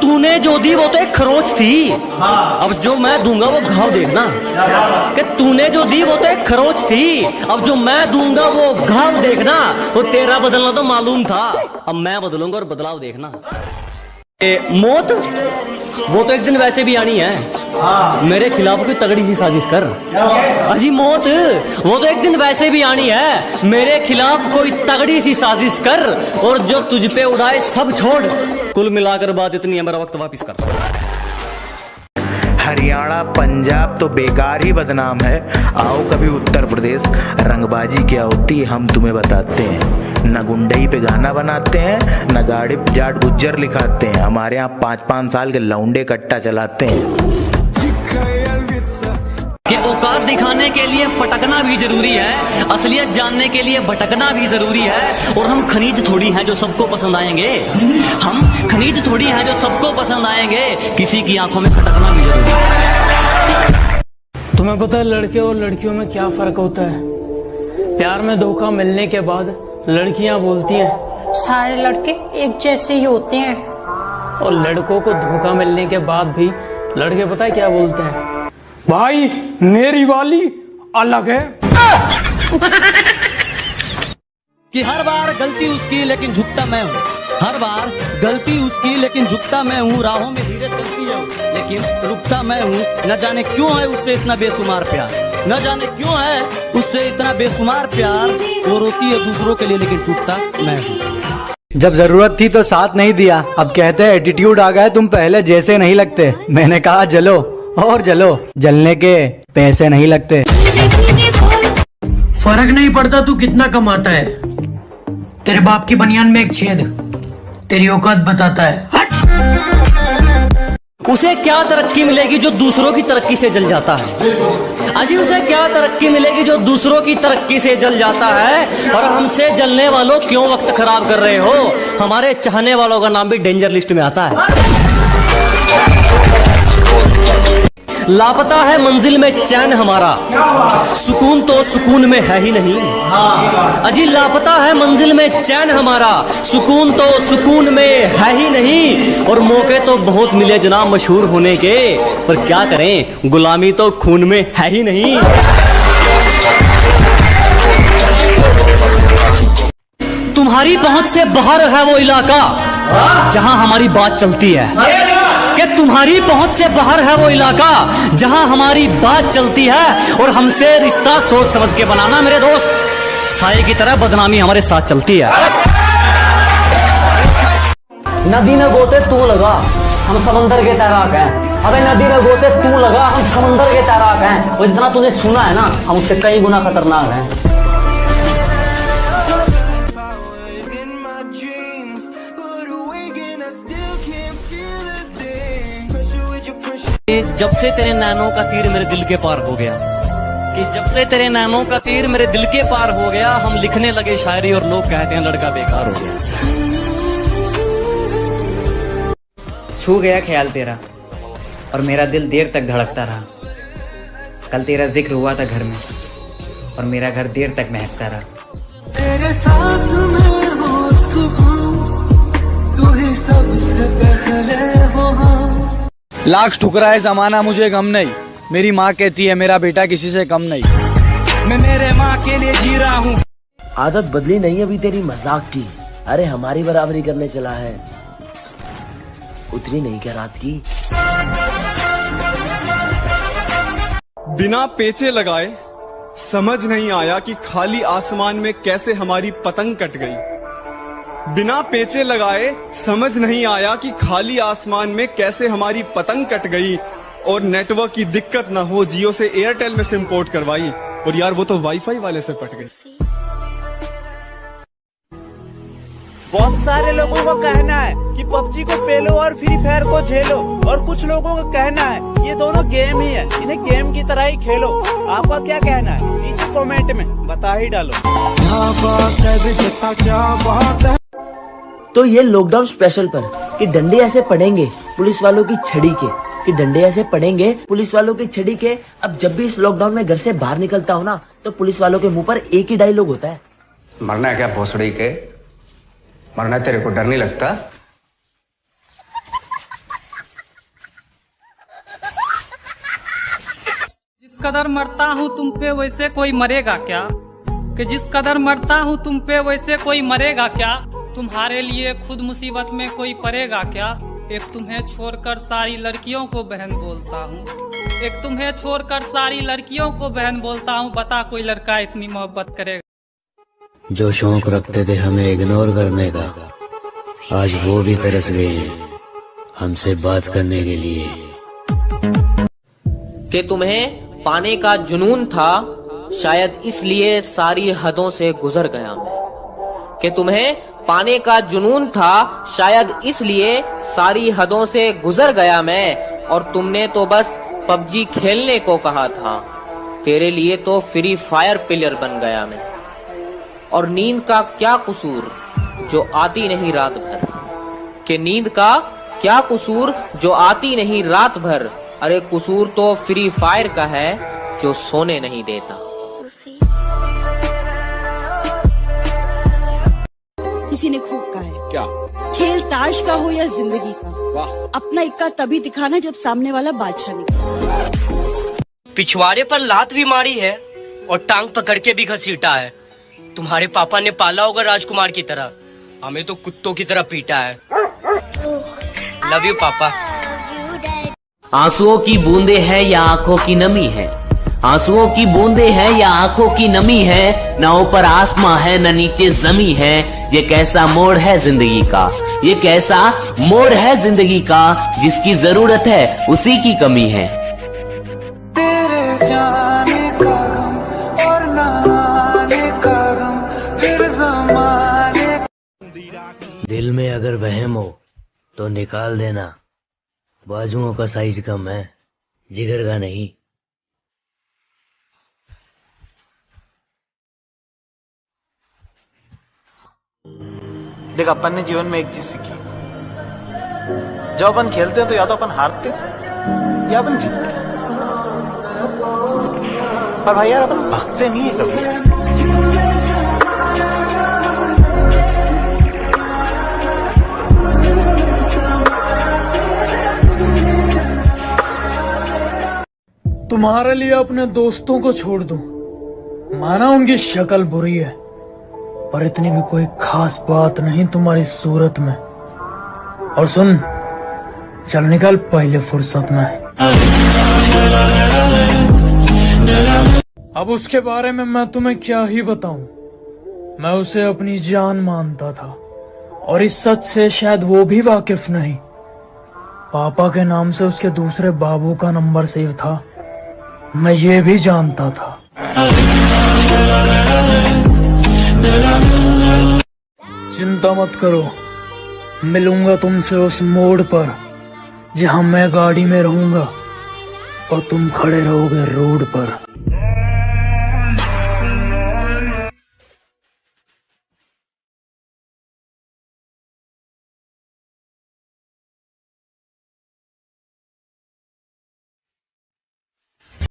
तूने जो दी वो तो एक खरोच थी, अब जो मैं दूंगा वो घाव देखना। कि तूने जो दी वो तो एक खरोच थी, अब जो मैं दूंगा वो घाव देखना। वो तेरा बदलना तो मालूम था, अब मैं बदलूंगा और बदलाव देखना। मौत वो तो एक दिन वैसे भी आनी है, मेरे खिलाफ कोई तगड़ी सी साजिश कर। अजी मौत वो तो एक दिन वैसे भी आनी है, मेरे खिलाफ कोई तगड़ी सी साजिश कर, और जो तुझ पे उड़ाए सब छोड़। कुल मिलाकर बात इतनी है, मेरा वक्त वापिस कर। हरियाणा पंजाब तो बेकार ही बदनाम है, आओ कभी उत्तर प्रदेश, रंगबाजी क्या होती है हम तुम्हें बताते हैं। न गुंडई पे गाना बनाते हैं, न गाड़ी पे जाट गुज्जर लिखाते हैं, हमारे यहाँ 5-5 साल के लौंडे कट्टा चलाते हैं। कि औकात दिखाने के लिए पटकना भी जरूरी है, असलियत जानने के लिए भटकना भी जरूरी है। और हम खनीज थोड़ी हैं जो सबको पसंद आएंगे, हम खनीज थोड़ी हैं जो सबको पसंद आएंगे, किसी की आंखों में खटकना भी जरूरी है। तुम्हें पता है लड़के और लड़कियों में क्या फर्क होता है? प्यार में धोखा मिलने के बाद लड़कियां बोलती हैं सारे लड़के एक जैसे ही होते हैं, और लड़कों को धोखा मिलने के बाद भी लड़के पता है क्या बोलते हैं? भाई मेरी वाली अलग है। कि हर बार गलती उसकी लेकिन झुकता मैं हूँ, हर बार गलती उसकी लेकिन झुकता मैं हूँ। राहों में धीरे चलती है लेकिन रुकता मैं हूँ। न जाने क्यों है उससे इतना बेशुमार प्यार, न जाने क्यों है उससे इतना बेशुमार प्यार। वो रोती है दूसरों के लिए लेकिन टूटता मैं हूँ। जब जरूरत थी तो साथ नहीं दिया, अब कहते हैं एटीट्यूड आ गया, तुम पहले जैसे नहीं लगते। मैंने कहा जलो और जलो, जलने के पैसे नहीं लगते। फर्क नहीं पड़ता तू कितना कमाता है, तेरे बाप की बनियान में एक छेद तेरी औकात बताता है। हट। उसे क्या तरक्की मिलेगी जो दूसरों की तरक्की से जल जाता है? अजी उसे क्या तरक्की मिलेगी जो दूसरों की तरक्की से जल जाता है? और हमसे जलने वालों क्यों वक्त खराब कर रहे हो? हमारे चाहने वालों का नाम भी डेंजर लिस्ट में आता है। लापता है मंजिल में चैन हमारा, सुकून तो सुकून में है ही नहीं। अजी लापता है मंजिल में चैन हमारा, सुकून तो सुकून में है ही नहीं। और मौके तो बहुत मिले जनाब मशहूर होने के, पर क्या करें गुलामी तो खून में है ही नहीं। तुम्हारी पहुंच से बाहर है वो इलाका जहां हमारी बात चलती है, कि तुम्हारी पहुंच से बाहर है वो इलाका जहां हमारी बात चलती है। और हमसे रिश्ता सोच समझ के बनाना मेरे दोस्त, साए की तरह बदनामी हमारे साथ चलती है। नदी में गोते तू लगा, हम समंदर के तैराक हैं। अबे नदी में गोते तू लगा, हम समंदर के तैराक हैं। और जितना तूने सुना है ना, हम उससे कई गुना खतरनाक हैं। जब से तेरे नैनों का तीर मेरे दिल के पार हो गया, कि जब से तेरे नैनों का तीर मेरे दिल के पार हो गया, हम लिखने लगे शायरी और लोग कहते हैं लड़का बेकार हो गया। छू गया ख्याल तेरा और मेरा दिल देर तक धड़कता रहा। कल तेरा जिक्र हुआ था घर में और मेरा घर देर तक महकता रहा। तेरे साथ में हो सुकून, तू ही सबसे पहले हो। लाख ठुकराए जमाना मुझे गम नहीं, मेरी माँ कहती है मेरा बेटा किसी से कम नहीं। मैं मेरे माँ के लिए जी रहा हूँ। आदत बदली नहीं अभी तेरी मजाक की, अरे हमारी बराबरी करने चला है, उतरी नहीं क्या रात की? बिना पेचे लगाए समझ नहीं आया कि खाली आसमान में कैसे हमारी पतंग कट गई। बिना पेचे लगाए समझ नहीं आया कि खाली आसमान में कैसे हमारी पतंग कट गई। और नेटवर्क की दिक्कत ना हो, जियो से एयरटेल में सिम पोर्ट करवाई, और यार वो तो वाईफाई वाले से पट गई। बहुत सारे लोगों का कहना है कि पबजी को पेलो और फ्री फायर को झेलो, और कुछ लोगों का कहना है ये दोनों गेम ही है, इन्हें गेम की तरह ही खेलो। आपका क्या कहना है? नीचे कमेंट में बता ही डालो। तो ये लॉकडाउन स्पेशल पर कि डंडे ऐसे पड़ेंगे पुलिस वालों की छड़ी के, कि डंडे ऐसे पड़ेंगे पुलिस वालों की छड़ी के। अब जब भी इस लॉकडाउन में घर से बाहर निकलता हो ना, तो पुलिस वालों के मुंह पर एक ही डायलॉग होता है, मरना है क्या भोसड़ी के? मरना तेरे को डर नहीं लगता? कदर मरता हूँ तुम पे वैसे कोई मरेगा क्या, कि जिस कदर मरता हूँ तुम पे वैसे कोई मरेगा क्या, तुम्हारे लिए खुद मुसीबत में कोई पड़ेगा क्या। एक तुम्हें छोड़कर सारी लड़कियों को बहन बोलता हूँ, एक तुम्हें छोड़कर सारी लड़कियों को बहन बोलता हूँ, बता कोई लड़का इतनी मोहब्बत करेगा। जो शौक रखते थे हमें इग्नोर करने का, आज वो भी तरस गए हैं हमसे बात करने के लिए। कि तुम्हें पाने का जुनून था, शायद इसलिए सारी हदों से गुजर गया मैं। कि तुम्हें पाने का जुनून था, शायद इसलिए सारी हदों से गुजर गया मैं। और तुमने तो बस पबजी खेलने को कहा था, तेरे लिए तो फ्री फायर प्लेयर बन गया मैं। और नींद का क्या कसूर जो आती नहीं रात भर, कि नींद का क्या कसूर जो आती नहीं रात भर। अरे कसूर तो फ्री फायर का है जो सोने नहीं देता। किसी ने खूब कहा है, क्या खेल ताश का हो या जिंदगी का, अपना इक्का तभी दिखाना जब सामने वाला बादशाह निकले। पिछवाड़े पर लात भी मारी है और टांग पकड़ के भी घसीटा है। तुम्हारे पापा ने पाला होगा राजकुमार की तरह, हमें तो कुत्तों की तरह पीटा है। लव यू पापा। आंसुओं की बूंदे हैं या आंखों की नमी है, आंसुओं की बूंदे हैं या आंखों की नमी है। न ऊपर आसमां है न नीचे जमी है, ये कैसा मोड़ है जिंदगी का, ये कैसा मोड़ है जिंदगी का। जिसकी जरूरत है उसी की कमी है। तेरे जाने का गम और न आने का गम, फिर ज़माने। दिल में अगर वहम हो तो निकाल देना, बाजुओं का साइज कम है जिगर का नहीं। देख, अपन ने जीवन में एक चीज सीखी, जब अपन खेलते हैं तो या तो अपन हारते हैं या अपन जीतते हैं, पर भाई यार अपन भागते नहीं है कभी। तुम्हारे लिए अपने दोस्तों को छोड़ दूं, माना उनकी शक्ल बुरी है, पर इतनी भी कोई खास बात नहीं तुम्हारी सूरत में। और सुन, चल निकल पहले फुर्सत में। अब उसके बारे में मैं तुम्हें क्या ही बताऊं। मैं उसे अपनी जान मानता था और इस सच से शायद वो भी वाकिफ नहीं। पापा के नाम से उसके दूसरे बाबू का नंबर सेव था, मैं ये भी जानता था। चिंता मत करो, मिलूंगा तुमसे उस मोड़ पर जहां मैं गाड़ी में रहूंगा और तुम खड़े रहोगे रोड पर।